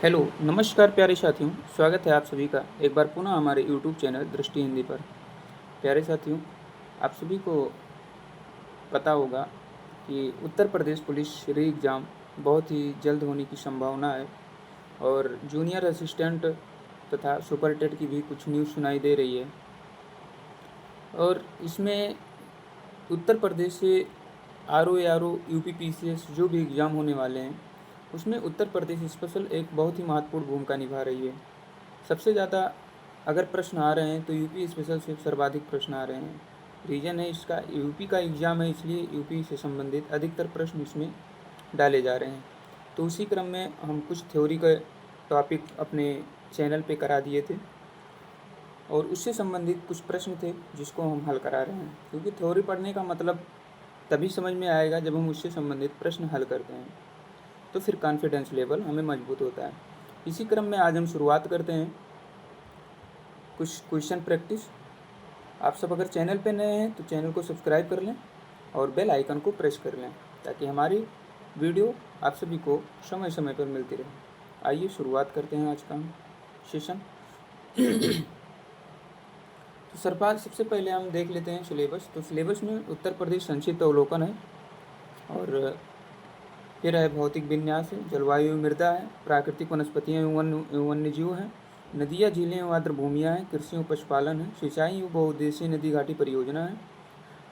Hello, नमस्कार प्यारे साथियों, स्वागत है आप सभी का एक बार पुनः हमारे यूट्यूब चैनल दृष्टि हिंदी पर। प्यारे साथियों, आप सभी को पता होगा कि उत्तर प्रदेश पुलिस री एग्ज़ाम बहुत ही जल्द होने की संभावना है और जूनियर असिस्टेंट तथा सुपरटेट की भी कुछ न्यूज़ सुनाई दे रही है। और इसमें उत्तर प्रदेश से आरओ यूपीपीसीएस जो भी एग्ज़ाम होने वाले हैं, उसमें उत्तर प्रदेश स्पेशल एक बहुत ही महत्वपूर्ण भूमिका निभा रही है। सबसे ज़्यादा अगर प्रश्न आ रहे हैं तो यूपी स्पेशल से सर्वाधिक प्रश्न आ रहे हैं। रीज़न है इसका, यूपी का एग्ज़ाम है, इसलिए यूपी से संबंधित अधिकतर प्रश्न इसमें डाले जा रहे हैं। तो उसी क्रम में हम कुछ थ्योरी का टॉपिक अपने चैनल पे करा दिए थे और उससे संबंधित कुछ प्रश्न थे जिसको हम हल करा रहे हैं, क्योंकि थ्योरी पढ़ने का मतलब तभी समझ में आएगा जब हम उससे संबंधित प्रश्न हल करते हैं, तो फिर कॉन्फिडेंस लेवल हमें मजबूत होता है। इसी क्रम में आज हम शुरुआत करते हैं कुछ क्वेश्चन प्रैक्टिस। आप सब अगर चैनल पे नए हैं तो चैनल को सब्सक्राइब कर लें और बेल आइकन को प्रेस कर लें ताकि हमारी वीडियो आप सभी को समय समय पर मिलती रहे। आइए शुरुआत करते हैं आज का हम सेशन। तो सरपाल सबसे पहले हम देख लेते हैं सिलेबस। तो सिलेबस में उत्तर प्रदेश संक्षिप्त अवलोकन है और फिर है भौतिक विन्यास है, जलवायु मृदा है, प्राकृतिक वनस्पतियाँ एवं वन्य जीव हैं, नदियाँ झीलें एवं आर्द्र भूमियाँ हैं, कृषि एवं पशुपालन है, सिंचाई एवं बहुउद्देशीय नदी घाटी परियोजना है,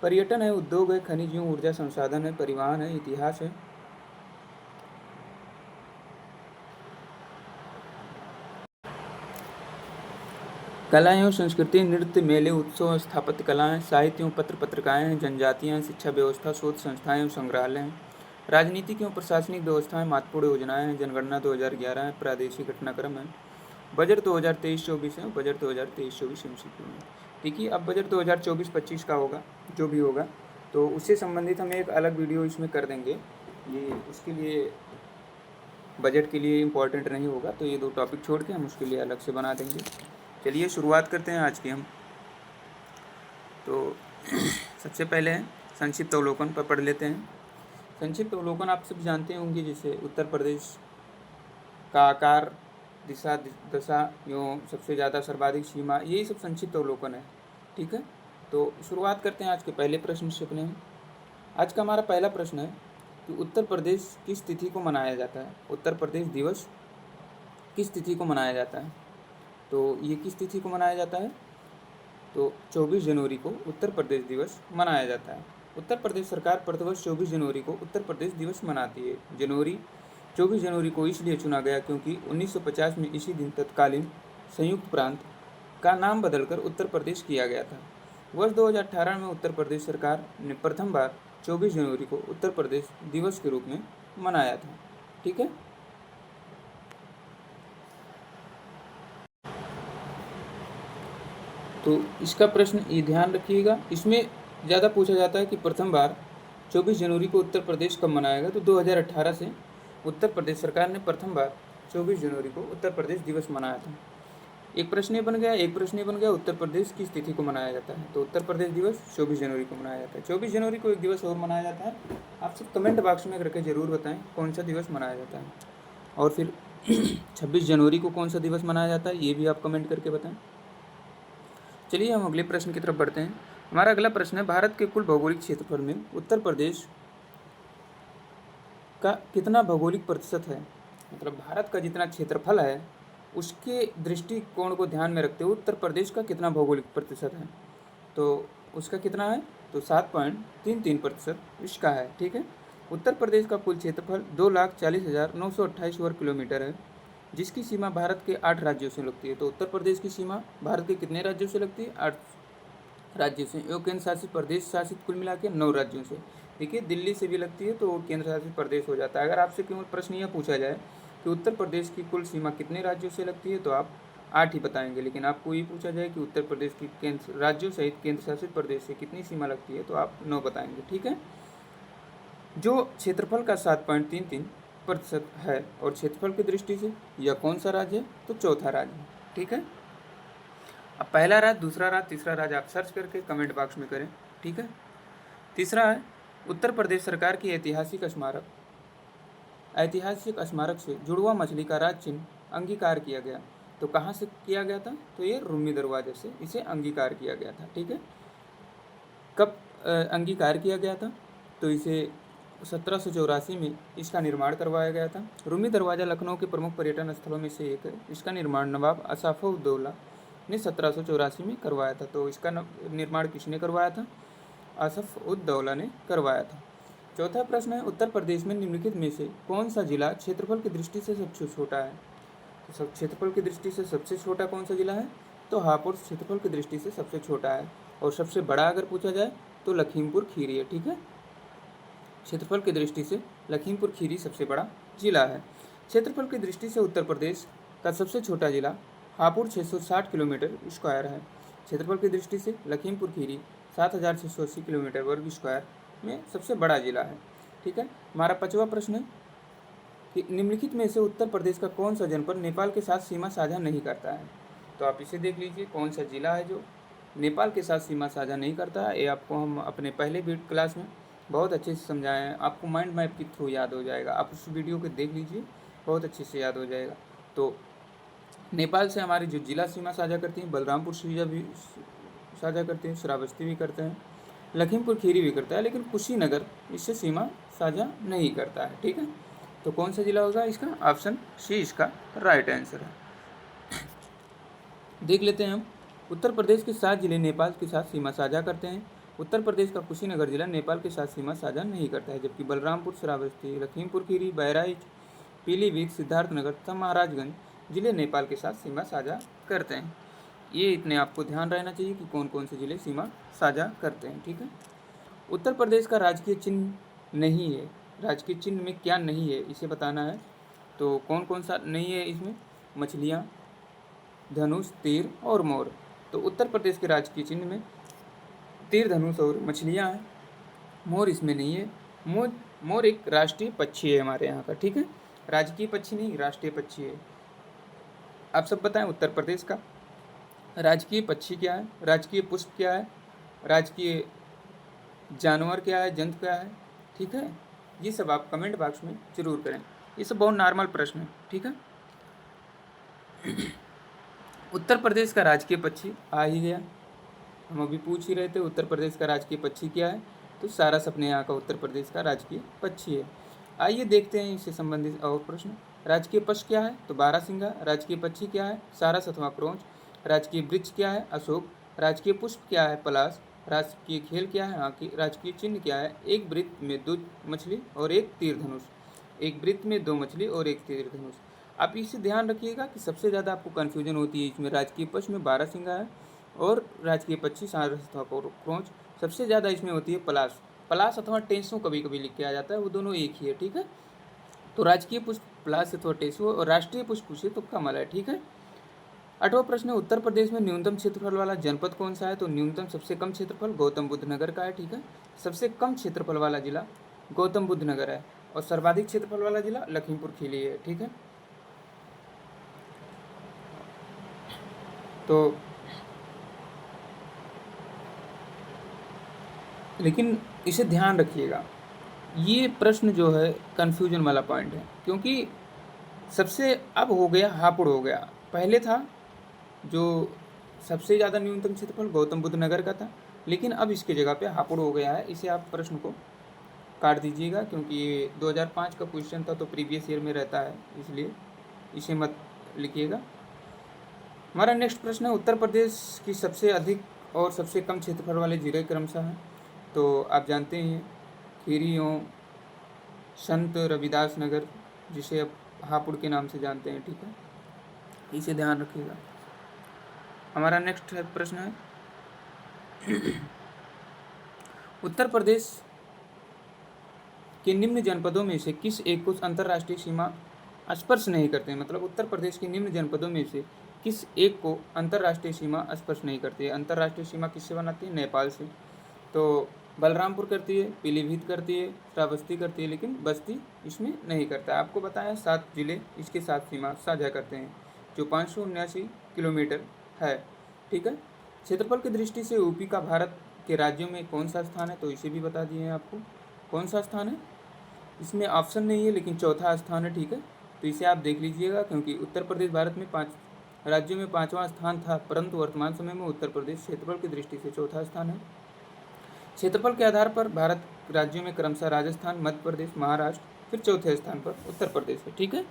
पर्यटन है, उद्योग है, खनिज एवं ऊर्जा संसाधन है, परिवहन है, इतिहास है, कला एवं संस्कृति, नृत्य, मेले, उत्सव, स्थापत्य कलाएँ, साहित्य एवं पत्र पत्रिकाएँ हैं, जनजातियाँ, शिक्षा व्यवस्था, शोध संस्थाएँ एवं संग्रहालय हैं, राजनीतिक एवं प्रशासनिक व्यवस्थाएँ, महत्वपूर्ण योजनाएँ हैं, जनगणना 2011 है, प्रादेशिक घटनाक्रम है, बजट 2023-24 है, बजट 2023-24 एमसीक्यू है। देखिए, अब बजट 2024-25 का होगा, जो भी होगा, तो उससे संबंधित हम एक अलग वीडियो इसमें कर देंगे। ये उसके लिए बजट के लिए इम्पोर्टेंट नहीं होगा, तो ये दो टॉपिक छोड़ के हम उसके लिए अलग से बना देंगे। चलिए शुरुआत करते हैं आज की हम। तो सबसे पहले संक्षिप्त अवलोकन पर पढ़ लेते हैं। संक्षिप्त अवलोकन आप सब जानते होंगे, जैसे उत्तर प्रदेश का आकार, दिशा, दशा एवं सबसे ज़्यादा सर्वाधिक सीमा, यही सब संक्षिप्त अवलोकन है। ठीक है, तो शुरुआत करते हैं आज के पहले प्रश्न से अपने। आज का हमारा पहला प्रश्न है कि उत्तर प्रदेश किस तिथि को मनाया जाता है। उत्तर प्रदेश दिवस किस तिथि को मनाया जाता है? तो ये किस तिथि को मनाया जाता है? तो 24 जनवरी को उत्तर प्रदेश दिवस मनाया जाता है। उत्तर प्रदेश सरकार प्रतिवर्ष 24 जनवरी को उत्तर प्रदेश दिवस मनाती है। 24 जनवरी को इसलिए चुना गया क्योंकि 1950 में इसी दिन तत्कालीन संयुक्त प्रांत का नाम बदलकर उत्तर प्रदेश किया गया था। वर्ष 2018 में उत्तर प्रदेश सरकार ने प्रथम बार 24 जनवरी को उत्तर प्रदेश दिवस के रूप में मनाया था। ठीक है, तो इसका प्रश्न ये ध्यान रखिएगा, इसमें ज़्यादा पूछा जाता है कि प्रथम बार 24 जनवरी को उत्तर प्रदेश कब मनाया गया। तो 2018 से उत्तर प्रदेश सरकार ने प्रथम बार 24 जनवरी को उत्तर प्रदेश दिवस मनाया था। एक प्रश्न बन गया उत्तर प्रदेश किस तिथि को मनाया जाता है। तो उत्तर प्रदेश दिवस 24 जनवरी को मनाया जाता है। 24 जनवरी को एक दिवस और मनाया जाता है, आप सब कमेंट बॉक्स में करके ज़रूर बताएं कौन सा दिवस मनाया जाता है। और फिर 26 जनवरी को कौन सा दिवस मनाया जाता है, ये भी आप कमेंट करके बताएं। चलिए हम अगले प्रश्न की तरफ बढ़ते हैं। हमारा अगला प्रश्न है, भारत के कुल भौगोलिक क्षेत्रफल में उत्तर प्रदेश का कितना भौगोलिक प्रतिशत है। मतलब भारत का जितना क्षेत्रफल है उसके दृष्टिकोण को ध्यान में रखते हुए उत्तर प्रदेश का कितना भौगोलिक प्रतिशत है। तो उसका कितना है, तो 7.33% इसका है। ठीक है, उत्तर प्रदेश का कुल क्षेत्रफल 2,40,928 वर्ग किलोमीटर है, जिसकी सीमा भारत के 8 राज्यों से लगती है। तो उत्तर प्रदेश की सीमा भारत के कितने राज्यों से लगती है? 8 राज्यों से, एवं केंद्र शासित प्रदेश शासित कुल मिला के 9 राज्यों से। देखिए, दिल्ली से भी लगती है तो केंद्र शासित प्रदेश हो जाता है। अगर आपसे केवल प्रश्न यह पूछा जाए कि उत्तर प्रदेश की कुल सीमा कितने राज्यों से लगती है, तो आप 8 ही बताएंगे। लेकिन आपको ये पूछा जाए कि उत्तर प्रदेश की केंद्र राज्यों सहित केंद्र शासित प्रदेश से कितनी सीमा लगती है, तो आप 9 बताएंगे। ठीक है, जो क्षेत्रफल का 7.33% है और क्षेत्रफल की दृष्टि से यह कौन सा राज्य है, तो चौथा राज्य है। ठीक है, अब पहला राज्य, दूसरा राज्य, तीसरा राज्य आप सर्च करके कमेंट बॉक्स में करें। ठीक है, तीसरा है, उत्तर प्रदेश सरकार की ऐतिहासिक स्मारक से जुड़वा मछली का राज चिन्ह अंगीकार किया गया। तो कहाँ से किया गया था? तो ये रूमी दरवाजे से इसे अंगीकार किया गया था। ठीक है, कब अंगीकार किया गया था? तो इसे 1784 में इसका निर्माण करवाया गया था। रूमी दरवाज़ा लखनऊ के प्रमुख पर्यटन स्थलों में से एक है। इसका निर्माण नवाब आसफ़-उद-दौला ने 1784 में करवाया था। तो इसका निर्माण किसने करवाया था? आसफ़-उद-दौला ने करवाया था। चौथा प्रश्न है, उत्तर प्रदेश में निम्नलिखित में से कौन सा जिला क्षेत्रफल की दृष्टि से सबसे छोटा है? तो क्षेत्रफल की दृष्टि से सबसे छोटा कौन सा जिला है? तो हापुड़ क्षेत्रफल की दृष्टि से सबसे छोटा है। और सबसे बड़ा अगर पूछा जाए तो लखीमपुर खीरी है। ठीक है, क्षेत्रफल की दृष्टि से लखीमपुर खीरी सबसे बड़ा जिला है। क्षेत्रफल की दृष्टि से उत्तर प्रदेश का सबसे छोटा जिला हापुड़ 660 किलोमीटर स्क्वायर है। क्षेत्रफल की दृष्टि से लखीमपुर खीरी 7680 किलोमीटर वर्ग स्क्वायर में सबसे बड़ा जिला है। ठीक है, हमारा 5वां प्रश्न है कि निम्नलिखित में से उत्तर प्रदेश का कौन सा जनपद नेपाल के साथ सीमा साझा नहीं करता है? तो आप इसे देख लीजिए, कौन सा जिला है जो नेपाल के साथ सीमा साझा नहीं करता है। ये आपको हम अपने पहले वीडियो क्लास में बहुत अच्छे से समझाए हैं, आपको माइंड मैप के थ्रू याद हो जाएगा। आप उस वीडियो को देख लीजिए, बहुत अच्छे से याद हो जाएगा। तो नेपाल से हमारी जो जिला सीमा साझा करती हैं, बलरामपुर सीमा भी साझा करते हैं, श्रावस्ती भी करते हैं, लखीमपुर खीरी भी करता है, लेकिन कुशीनगर इससे सीमा साझा नहीं करता है। ठीक है, तो कौन सा जिला होगा इसका? ऑप्शन सी इसका राइट आंसर है। देख लेते हैं हम, उत्तर प्रदेश के 7 जिले नेपाल के साथ सीमा साझा करते हैं। उत्तर प्रदेश का कुशीनगर जिला नेपाल के साथ सीमा साझा नहीं करता है, जबकि बलरामपुर, श्रावस्ती, लखीमपुर खीरी, बहराइच, पीलीभीत, सिद्धार्थनगर तथा महाराजगंज जिले नेपाल के साथ सीमा साझा करते हैं। ये इतने आपको ध्यान रहना चाहिए कि कौन कौन से जिले सीमा साझा करते हैं। ठीक है, उत्तर प्रदेश का राजकीय चिन्ह नहीं है। राजकीय चिन्ह में क्या नहीं है इसे बताना है। तो कौन कौन सा नहीं है इसमें? मछलियाँ, धनुष, तीर और मोर। तो उत्तर प्रदेश के राजकीय चिन्ह में तीर, धनुष और मछलियाँ हैं। मोर इसमें नहीं है। मोर एक राष्ट्रीय पक्षी है हमारे यहाँ का। ठीक है, राजकीय पक्षी नहीं, राष्ट्रीय पक्षी है। आप सब बताएं उत्तर प्रदेश का राजकीय पक्षी क्या है, राजकीय पुष्प क्या है, राजकीय जानवर क्या है, जंतु क्या है? ठीक है, ये सब आप कमेंट बॉक्स में जरूर करें। ये सब बहुत नॉर्मल प्रश्न है। ठीक है, उत्तर प्रदेश का राजकीय पक्षी आ ही गया, हम अभी पूछ ही रहे थे उत्तर प्रदेश का राजकीय पक्षी क्या है। तो सारस अपने यहाँ का उत्तर प्रदेश का राजकीय पक्षी है। आइए देखते हैं इससे संबंधित और प्रश्न। राजकीय पशु क्या है? तो बारहसिंगा। राजकीय पक्षी क्या है? सारस अथवा क्रोंच। राजकीय वृक्ष क्या है? अशोक। राजकीय पुष्प क्या है? पलाश। राजकीय खेल क्या है? हॉकी। राजकीय चिन्ह क्या है? एक वृत्त में 2 मछली और एक तीर धनुष। एक वृत्त में 2 मछली और एक तीर धनुष। आप इसे ध्यान रखिएगा कि सबसे ज़्यादा आपको कन्फ्यूजन होती है इसमें। राजकीय पशु में बारहसिंगा है और राजकीय पक्षी सारस अथवा क्रोंच। सबसे ज़्यादा इसमें होती है पलाश। पलाश अथवा टेंसू कभी कभी लिख के आ जाता है, वो दोनों एक ही है। ठीक है, तो राजकीय पुष्प पलाश अथवा टेंसू और राष्ट्रीय पुष्प पूछे तो कमल है। ठीक है, 8वां प्रश्न है, उत्तर प्रदेश में न्यूनतम क्षेत्रफल वाला जनपद कौन सा है? तो न्यूनतम सबसे कम क्षेत्रफल गौतम बुद्ध नगर का है। ठीक है, सबसे कम क्षेत्रफल वाला जिला गौतम बुद्ध नगर है और सर्वाधिक क्षेत्रफल वाला जिला लखीमपुर खीरी है। ठीक है, तो लेकिन इसे ध्यान रखिएगा, ये प्रश्न जो है कन्फ्यूजन वाला पॉइंट है, क्योंकि सबसे अब हो गया हापुड़ हो गया। पहले था जो सबसे ज़्यादा न्यूनतम क्षेत्रफल गौतम बुद्ध नगर का था, लेकिन अब इसके जगह पे हापुड़ हो गया है। इसे आप प्रश्न को काट दीजिएगा, क्योंकि ये 2005 का क्वेश्चन था तो प्रीवियस ईयर में रहता है, इसलिए इसे मत लिखिएगा। हमारा नेक्स्ट प्रश्न है, उत्तर प्रदेश की सबसे अधिक और सबसे कम क्षेत्रफल वाले जिले क्रमशः हैं। तो आप जानते हैं खीरी एवं संत रविदास नगर, जिसे अब हापुड़ के नाम से जानते हैं। ठीक है, इसे ध्यान रखिएगा। हमारा नेक्स्ट प्रश्न है, उत्तर प्रदेश के निम्न जनपदों में से किस एक को अंतर्राष्ट्रीय सीमा स्पर्श नहीं करते हैं? मतलब उत्तर प्रदेश के निम्न जनपदों में से किस एक को अंतर्राष्ट्रीय सीमा स्पर्श नहीं करती है? अंतर्राष्ट्रीय सीमा किससे बनाती है? नेपाल से। तो बलरामपुर करती है, पीलीभीत करती है, श्रावस्ती करती है, लेकिन बस्ती इसमें नहीं करता है। आपको बताया 7 जिले इसके साथ सीमा साझा करते हैं, जो 579 किलोमीटर है। ठीक है, क्षेत्रफल की दृष्टि से यूपी का भारत के राज्यों में कौन सा स्थान है? तो इसे भी बता दिए हैं आपको कौन सा स्थान है। इसमें ऑप्शन नहीं है, लेकिन चौथा स्थान है। ठीक है, तो इसे आप देख लीजिएगा, क्योंकि उत्तर प्रदेश भारत में 5 राज्यों में 5वां स्थान था, परंतु वर्तमान समय में उत्तर प्रदेश क्षेत्रफल की दृष्टि से चौथा स्थान है। क्षेत्रफल के आधार पर भारत राज्यों में क्रमशः राजस्थान, मध्य प्रदेश, महाराष्ट्र, फिर चौथे स्थान पर उत्तर प्रदेश है। ठीक है,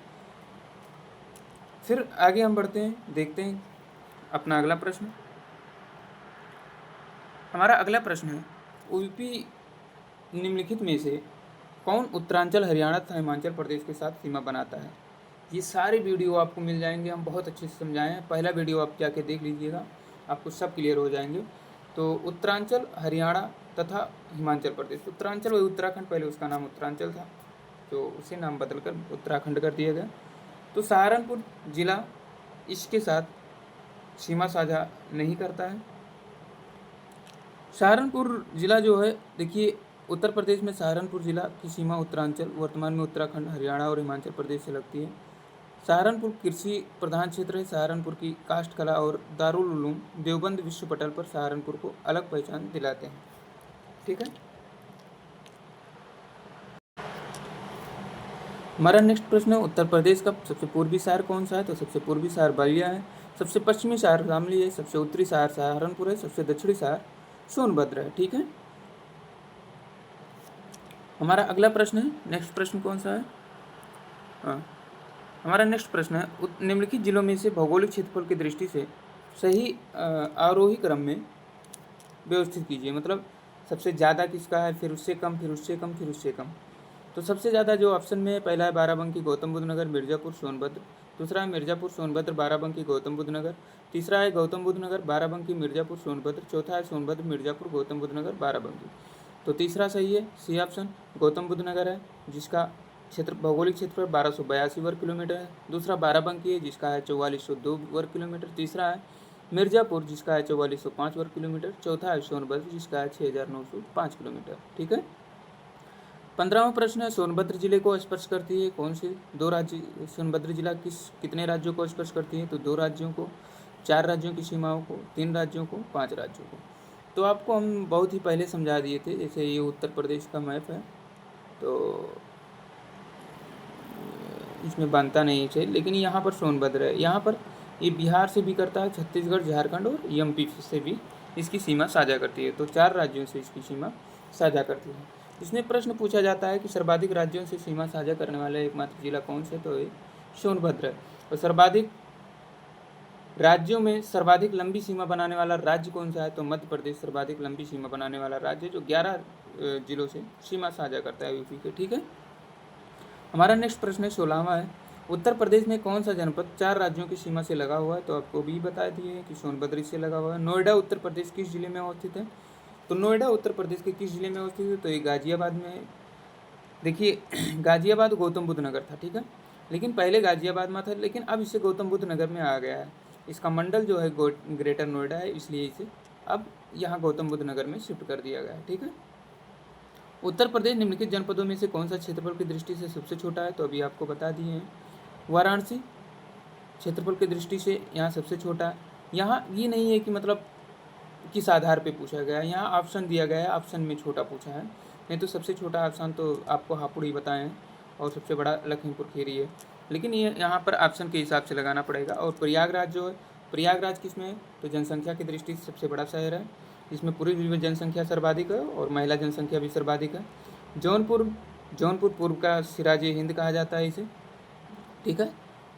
फिर आगे हम बढ़ते हैं, देखते हैं अपना अगला प्रश्न। हमारा अगला प्रश्न है, यूपी निम्नलिखित में से कौन उत्तरांचल, हरियाणा तथा हिमाचल प्रदेश के साथ सीमा बनाता है? ये सारे वीडियो आपको मिल जाएंगे, हम बहुत अच्छे से समझाए हैं। पहला वीडियो आप जाके देख लीजिएगा, आपको सब क्लियर हो जाएंगे। तो उत्तरांचल, हरियाणा तथा हिमाचल प्रदेश, उत्तरांचल वही उत्तराखंड, पहले उसका नाम उत्तरांचल था, तो उसे नाम बदलकर उत्तराखंड कर दिया गया। तो सहारनपुर जिला इसके साथ सीमा साझा नहीं करता है। सहारनपुर जिला जो है, देखिए उत्तर प्रदेश में सहारनपुर जिला की सीमा उत्तरांचल, वर्तमान में उत्तराखंड, हरियाणा और हिमाचल प्रदेश से लगती है। सहारनपुर कृषि प्रधान क्षेत्र है। सहारनपुर की काष्ठ कला और दारुल उलूम देवबंद विश्व पटल पर सहारनपुर को अलग पहचान दिलाते हैं। ठीक है, हमारा नेक्स्ट प्रश्न है, उत्तर प्रदेश का सबसे पूर्वी शहर कौन सा है? तो सबसे पूर्वी शहर बलिया है, सबसे पश्चिमी शहर शामली है, सबसे उत्तरी शहर सहारनपुर है, सबसे दक्षिणी शहर सोनभद्र है। ठीक है, हमारा अगला प्रश्न है, नेक्स्ट प्रश्न कौन सा है? हाँ, हमारा नेक्स्ट प्रश्न है, निम्नलिखित जिलों में से भौगोलिक क्षेत्रफल की दृष्टि से सही आरोही क्रम में व्यवस्थित कीजिए। मतलब सबसे ज़्यादा किसका है, फिर उससे कम, फिर उससे कम, फिर उससे कम। तो सबसे ज़्यादा जो ऑप्शन में है, पहला है बाराबंकी, गौतम बुद्ध नगर, मिर्ज़ापुर, सोनभद्र। दूसरा है मिर्ज़ापुर, सोनभद्र, बाराबंकी, गौतम बुद्ध नगर। तीसरा है गौतम बुद्ध नगर, बाराबंकी, मिर्ज़ापुर, सोनभद्र। चौथा है सोनभद्र, मिर्ज़ापुर, गौतम बुद्ध नगर, बाराबंकी। तो तीसरा सही है, सी ऑप्शन गौतम बुद्ध नगर है, जिसका भौगोलिक क्षेत्रफल 1282 वर्ग किलोमीटर है। दूसरा बाराबंकी है, जिसका है 4402 वर्ग किलोमीटर। तीसरा है मिर्ज़ापुर, जिसका है 4405 वर्ग किलोमीटर। चौथा है सोनभद्र, जिसका है 6905 किलोमीटर। ठीक है, 15वां प्रश्न है, सोनभद्र जिले को स्पर्श करती है कौन से दो राज्य? सोनभद्र जिला कितने राज्यों को स्पर्श करती है? तो 2 राज्यों को, 4 राज्यों की सीमाओं को, 3 राज्यों को, 5 राज्यों को। तो आपको हम बहुत ही पहले समझा दिए थे, जैसे ये उत्तर प्रदेश का मैप है, तो इसमें बनता नहीं है, लेकिन यहाँ पर सोनभद्र है। यहाँ पर ये बिहार से भी करता है, छत्तीसगढ़, झारखंड और एमपी से भी इसकी सीमा साझा करती है। तो 4 राज्यों से इसकी सीमा साझा करती है। इसमें प्रश्न पूछा जाता है कि सर्वाधिक राज्यों से सीमा साझा करने वाला एकमात्र जिला कौन से? तो ये सोनभद्र है। और सर्वाधिक राज्यों में सर्वाधिक लंबी सीमा बनाने वाला राज्य कौन सा है? तो मध्य प्रदेश सर्वाधिक लंबी सीमा बनाने वाला राज्य, जो 11 जिलों से सीमा साझा करता है यूपी के। ठीक है, हमारा नेक्स्ट प्रश्न है, 16वां है, उत्तर प्रदेश में कौन सा जनपद 4 राज्यों की सीमा से लगा हुआ है? तो आपको भी बता दिए कि सोनभद्र से लगा हुआ है। नोएडा उत्तर प्रदेश किस जिले में अवस्थित है? तो नोएडा उत्तर प्रदेश के किस जिले में अवस्थित है? तो ये गाजियाबाद में है। देखिए गाजियाबाद गौतम बुद्ध नगर था, ठीक है, लेकिन पहले गाजियाबाद में था, लेकिन अब इसे गौतम बुद्ध नगर में आ गया है। इसका मंडल जो है ग्रेटर नोएडा है, इसलिए इसे अब यहाँ गौतम बुद्ध नगर में शिफ्ट कर दिया गया है। ठीक है, उत्तर प्रदेश निम्नलिखित जनपदों में से कौन सा क्षेत्रफल की दृष्टि से सबसे छोटा है? तो अभी आपको बता दिए हैं, वाराणसी क्षेत्रफल की दृष्टि से यहाँ सबसे छोटा है। यहाँ ये नहीं है कि मतलब किस आधार पे पूछा गया है, यहाँ ऑप्शन दिया गया है, ऑप्शन में छोटा पूछा है, नहीं तो सबसे छोटा ऑप्शन तो आपको हापुड़ ही बताए हैं और सबसे बड़ा लखीमपुर खीरी है, लेकिन ये यहाँ पर ऑप्शन के हिसाब से लगाना पड़ेगा। और प्रयागराज जो है, प्रयागराज किस में है? तो जनसंख्या की दृष्टि से सबसे बड़ा शहर है, इसमें पूरी में जनसंख्या सर्वाधिक है और महिला जनसंख्या भी सर्वाधिक है। जौनपुर पूर्व का सिराज हिंद कहा जाता है इसे। ठीक है,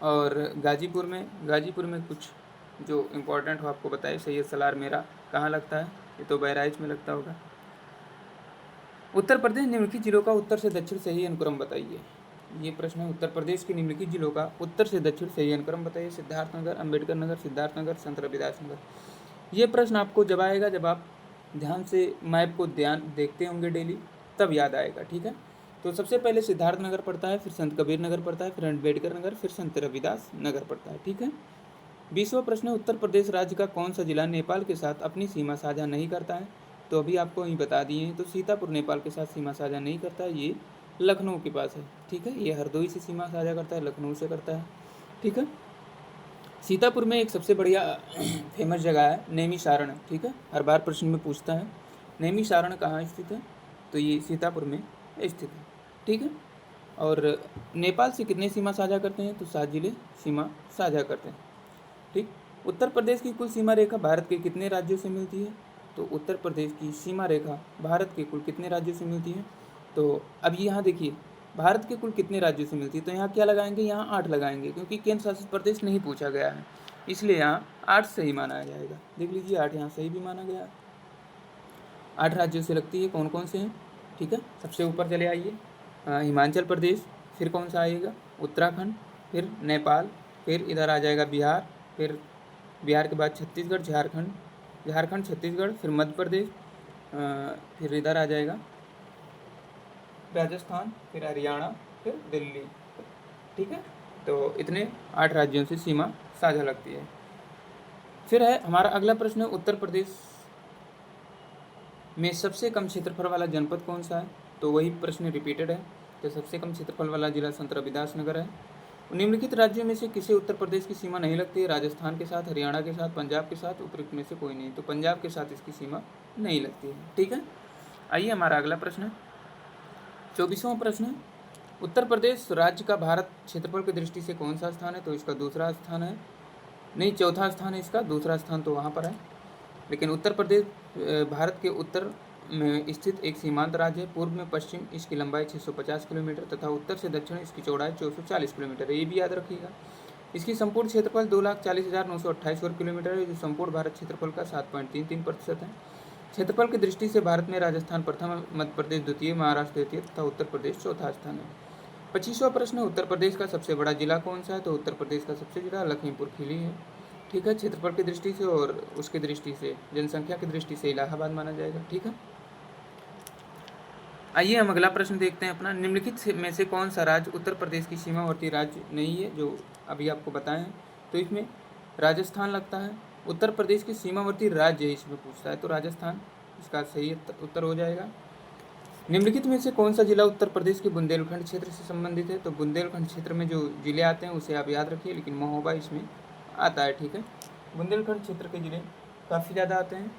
और गाजीपुर में कुछ जो इम्पोर्टेंट हो आपको बताए, सैयद सलार मेरा कहाँ लगता है? ये तो बहराइच में लगता होगा। उत्तर प्रदेश निम्नलिखित जिलों का उत्तर से दक्षिण सही अनुक्रम बताइए। ये प्रश्न है, उत्तर प्रदेश के निम्नलिखित जिलों का उत्तर से दक्षिण सही अनुक्रम बताइए। सिद्धार्थनगर, अम्बेडकर नगर, सिद्धार्थनगर, संत रविदास नगर। ये प्रश्न आपको जब आएगा जब आप ध्यान से मैप को देखते होंगे डेली, तब याद आएगा। ठीक है, तो सबसे पहले सिद्धार्थ नगर पड़ता है, फिर संत कबीर नगर पड़ता है, फिर अम्बेडकर नगर, फिर संत रविदास नगर पड़ता है। ठीक है, 20वां प्रश्न, उत्तर प्रदेश राज्य का कौन सा जिला नेपाल के साथ अपनी सीमा साझा नहीं करता है? तो अभी आपको वहीं बता दिए हैं, तो सीतापुर नेपाल के साथ सीमा साझा नहीं करता है, ये लखनऊ के पास है। ठीक है, ये हरदोई से सीमा साझा करता है, लखनऊ से करता है। ठीक है, सीतापुर में एक सबसे बढ़िया फेमस जगह है नैमिषारण। ठीक है, हर बार प्रश्न में पूछता है नैमिषारण कहाँ स्थित है? तो ये सीतापुर में स्थित है। ठीक है, और नेपाल से कितने सीमा साझा करते हैं? तो 7 जिले सीमा साझा करते हैं। ठीक। उत्तर प्रदेश की कुल सीमा रेखा भारत के कितने राज्यों से मिलती है? तो उत्तर प्रदेश की सीमा रेखा भारत के कुल कितने राज्यों से मिलती है? तो अब यहाँ देखिए, भारत के कुल कितने राज्यों से मिलती है, तो यहाँ क्या लगाएंगे? यहाँ 8 लगाएंगे, क्योंकि केंद्र शासित प्रदेश नहीं पूछा गया है, इसलिए यहाँ 8 सही माना जाएगा। देख लीजिए 8 यहाँ सही भी माना गया। 8 राज्यों से लगती है, कौन कौन से हैं? ठीक है, सबसे ऊपर चले आइए, हिमाचल प्रदेश, फिर कौन सा आएगा? उत्तराखंड, फिर नेपाल, फिर इधर आ जाएगा बिहार, फिर बिहार के बाद छत्तीसगढ़, झारखंड, छत्तीसगढ़, फिर मध्य प्रदेश, फिर इधर आ जाएगा राजस्थान, फिर हरियाणा, फिर दिल्ली। ठीक है, तो इतने 8 राज्यों से सीमा साझा लगती है। फिर है हमारा अगला प्रश्न, उत्तर प्रदेश में सबसे कम क्षेत्रफल वाला जनपद कौन सा है? तो वही प्रश्न रिपीटेड है, तो सबसे कम क्षेत्रफल वाला जिला संत रविदास नगर है। निम्नलिखित राज्यों में से किसे उत्तर प्रदेश की सीमा नहीं लगती है? राजस्थान के साथ, हरियाणा के साथ, पंजाब के साथ, उपयुक्त में से कोई नहीं। तो पंजाब के साथ इसकी सीमा नहीं लगती है। ठीक है, आइए हमारा अगला प्रश्न, 24वां प्रश्न, उत्तर प्रदेश राज्य का भारत क्षेत्रफल की दृष्टि से कौन सा स्थान है? तो इसका दूसरा स्थान है, नहीं चौथा स्थान है इसका, दूसरा स्थान तो वहाँ पर है। लेकिन उत्तर प्रदेश भारत के उत्तर में स्थित एक सीमांत राज्य है। पूर्व में पश्चिम इसकी लंबाई 650 किलोमीटर तथा उत्तर से दक्षिण इसकी चौड़ाई 440 किलोमीटर है, ये भी याद रखिएगा। इसकी संपूर्ण क्षेत्रफल 2,40,928 वर्ग किलोमीटर है, जो संपूर्ण भारत क्षेत्रफल का 7.33% है। क्षेत्रफल की दृष्टि से भारत में राजस्थान प्रथम, मध्य प्रदेश द्वितीय, महाराष्ट्र तृतीय तथा उत्तर प्रदेश चौथा स्थान है। 25वां प्रश्न, उत्तर प्रदेश का सबसे बड़ा जिला कौन सा है? तो उत्तर प्रदेश का सबसे बड़ा लखीमपुर खीरी है। ठीक है, क्षेत्रफल की दृष्टि से और उसकी दृष्टि से, जनसंख्या की दृष्टि से इलाहाबाद माना जाएगा। ठीक है, आइए हम अगला प्रश्न देखते हैं अपना, निम्नलिखित में से कौन सा राज्य उत्तर प्रदेश की सीमावर्ती राज्य नहीं है, जो अभी आपको बताएं? तो इसमें राजस्थान लगता है। उत्तर प्रदेश की सीमावर्ती राज्य इसमें पूछता है, तो राजस्थान इसका सही उत्तर हो जाएगा। निम्नलिखित में से कौन सा जिला उत्तर प्रदेश के बुंदेलखंड क्षेत्र से संबंधित है? तो बुंदेलखंड क्षेत्र में जो जिले आते हैं उसे आप याद रखिए, लेकिन महोबा इसमें आता है। ठीक है, बुंदेलखंड क्षेत्र के जिले काफ़ी ज़्यादा आते हैं,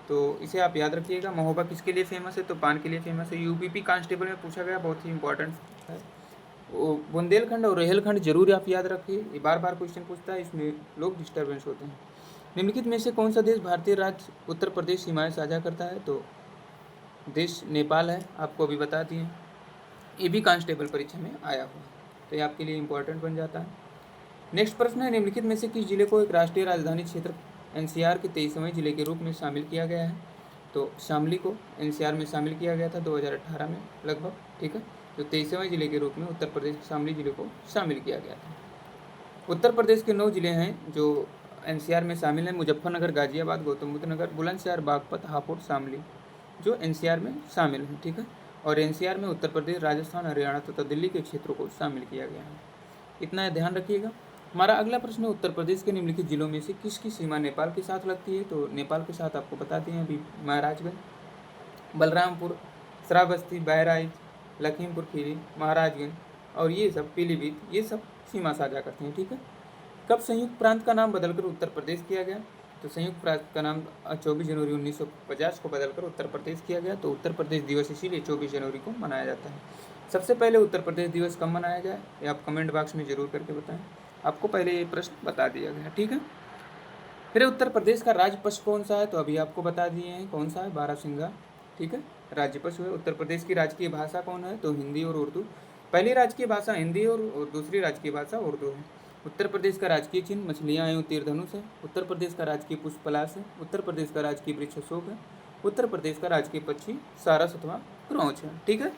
तो इसे आप याद रखिएगा। महोबा किसके लिए फेमस है? तो पान के लिए फेमस है। यूपीपी कांस्टेबल में पूछा गया, बहुत ही इंपॉर्टेंट है। बुंदेलखंड और रेहलखंड जरूर आप याद रखिए, ये बार बार क्वेश्चन पूछता है, इसमें लोग डिस्टर्बेंस होते हैं। निम्नलिखित में से कौन सा देश भारतीय राज्य उत्तर प्रदेश सीमाएँ साझा करता है? तो देश नेपाल है, आपको अभी बता दिए, ये भी कांस्टेबल परीक्षा में आया हुआ, तो ये आपके लिए इंपॉर्टेंट बन जाता है। नेक्स्ट प्रश्न है, निम्नलिखित में से किस जिले को एक राष्ट्रीय राजधानी क्षेत्र एनसीआर के 23वें जिले के रूप में शामिल किया गया है? तो शामली को एनसीआर में शामिल किया गया था 2018 में लगभग। ठीक है, तो 23वें जिले के रूप में उत्तर प्रदेश के शामली जिले को शामिल किया गया था। उत्तर प्रदेश के 9 जिले हैं जो एनसीआर में शामिल हैं, मुजफ्फरनगर, गाजियाबाद, गौतम बुद्ध नगर, बुलंदशहर, बागपत, हापुड़, शामली, जो एनसीआर में शामिल हैं। ठीक है, और एनसीआर में उत्तर प्रदेश, राजस्थान, हरियाणा तथा दिल्ली के क्षेत्रों को शामिल किया गया है, इतना ध्यान रखिएगा। हमारा अगला प्रश्न है, उत्तर प्रदेश के निम्नलिखित जिलों में से किसकी सीमा नेपाल के साथ लगती है? तो नेपाल के साथ आपको बताते हैं अभी, महाराजगंज, बलरामपुर, श्रावस्ती, बहराइच, लखीमपुर खीरी, महाराजगंज और ये सब पीलीभीत, ये सब सीमा साझा करते हैं। ठीक है, कब संयुक्त प्रांत का नाम बदलकर उत्तर प्रदेश किया गया? तो संयुक्त प्रांत का नाम 24 जनवरी 1950 को बदलकर उत्तर प्रदेश किया गया। तो उत्तर प्रदेश दिवस इसीलिए 24 जनवरी को मनाया जाता है। सबसे पहले उत्तर प्रदेश दिवस कब मनाया गया ये आप कमेंट बॉक्स में जरूर करके बताएं, आपको पहले ये प्रश्न बता दिया गया। ठीक है, फिर उत्तर प्रदेश का राज्य पशु कौन सा है? तो अभी आपको बता दिए हैं कौन सा है, बारहसिंगा। ठीक है, राज्य पशु है। उत्तर प्रदेश की राजकीय भाषा कौन है? तो हिंदी और उर्दू। पहली राजकीय भाषा हिंदी और दूसरी राजकीय भाषा उर्दू है। उत्तर प्रदेश का राजकीय चिन्ह मछलियाँ एवं तीर धनुष है। उत्तर प्रदेश का राजकीय पुष्प पलाश है। उत्तर प्रदेश का राजकीय वृक्ष अशोक है। उत्तर प्रदेश का राजकीय पक्षी सारस अथवा क्रौच है। ठीक है,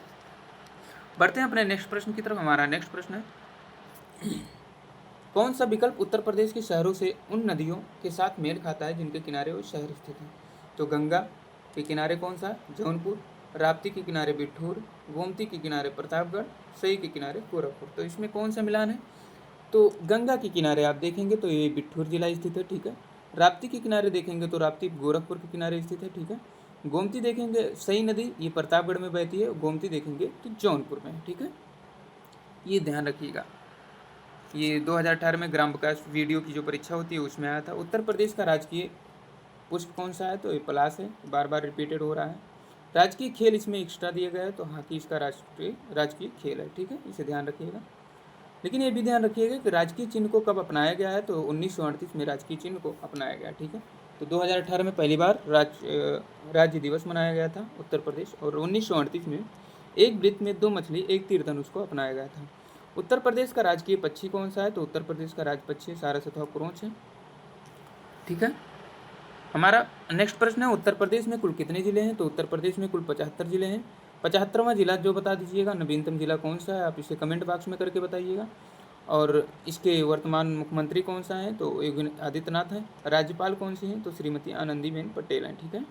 बढ़ते हैं अपने नेक्स्ट प्रश्न की तरफ। हमारा नेक्स्ट प्रश्न है, कौन सा विकल्प उत्तर प्रदेश के शहरों से उन नदियों के साथ मेल खाता है जिनके किनारे वो शहर स्थित हैं? तो गंगा के किनारे कौन सा? जौनपुर। राप्ती के किनारे बिठूर। गोमती के किनारे प्रतापगढ़। सई के किनारे गोरखपुर। तो इसमें कौन सा मिलान है? तो गंगा के किनारे आप देखेंगे तो ये बिठूर जिला स्थित है। ठीक है, राप्ती के किनारे देखेंगे तो राप्ती गोरखपुर के किनारे स्थित है। ठीक है, गोमती देखेंगे, सई नदी ये प्रतापगढ़ में बहती है। गोमती देखेंगे तो जौनपुर में है। ठीक है, ये ध्यान रखिएगा। ये 2018 में ग्राम विकास वीडियो की जो परीक्षा होती है उसमें आया था। उत्तर प्रदेश का राजकीय पुष्प कौन सा है? तो ये पलाश है, बार बार रिपीटेड हो रहा है। राजकीय खेल इसमें एक्स्ट्रा दिया गया है, तो हॉकी इसका राजकीय खेल है, ठीक है, इसे ध्यान रखिएगा। लेकिन ये भी ध्यान रखिएगा कि राजकीय चिन्ह को कब अपनाया गया है, तो 1938 में राजकीय चिन्ह को अपनाया गया, ठीक है। तो 2018 में पहली बार राज्य दिवस मनाया गया था उत्तर प्रदेश, और 1938 में एक वृत्त में 2 मछली एक तीर धनुष को अपनाया गया था। उत्तर प्रदेश का राजकीय पक्षी कौन सा है, तो उत्तर प्रदेश का राज पक्षी सारस अथवा क्रोच है, ठीक है। हमारा नेक्स्ट प्रश्न है, उत्तर प्रदेश में कुल कितने जिले हैं, तो उत्तर प्रदेश में कुल 75 जिले हैं। 75वां जिला जो बता दीजिएगा, नवीनतम जिला कौन सा है, आप इसे कमेंट बॉक्स में करके बताइएगा। और इसके वर्तमान मुख्यमंत्री कौन सा है, तो योगी आदित्यनाथ हैं। राज्यपाल कौन सी हैं, तो श्रीमती आनंदीबेन पटेल हैं, ठीक है।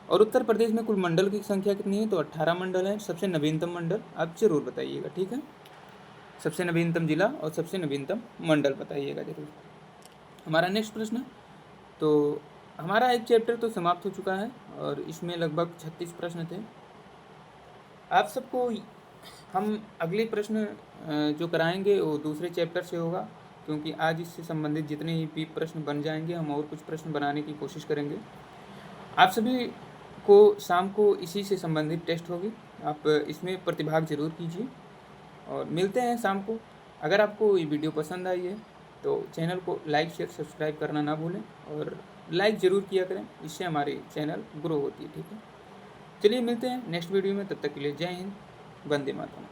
और उत्तर प्रदेश में कुल मंडल की संख्या कितनी है, तो 18 मंडल है। सबसे नवीनतम मंडल आप जरूर बताइएगा, ठीक है। सबसे नवीनतम जिला और सबसे नवीनतम मंडल बताइएगा जरूर। हमारा नेक्स्ट प्रश्न, तो हमारा एक चैप्टर तो समाप्त हो चुका है और इसमें लगभग 36 प्रश्न थे। आप सबको हम अगले प्रश्न जो कराएंगे वो दूसरे चैप्टर से होगा, क्योंकि आज इससे संबंधित जितने भी प्रश्न बन जाएंगे हम और कुछ प्रश्न बनाने की कोशिश करेंगे। आप सभी को शाम को इसी से संबंधित टेस्ट होगी, आप इसमें प्रतिभाग जरूर कीजिए और मिलते हैं शाम को। अगर आपको ये वीडियो पसंद आई है तो चैनल को लाइक शेयर सब्सक्राइब करना ना भूलें और लाइक ज़रूर किया करें, इससे हमारी चैनल ग्रो होती है, ठीक है। चलिए मिलते हैं नेक्स्ट वीडियो में, तब तक के लिए जय हिंद, वंदे मातरम।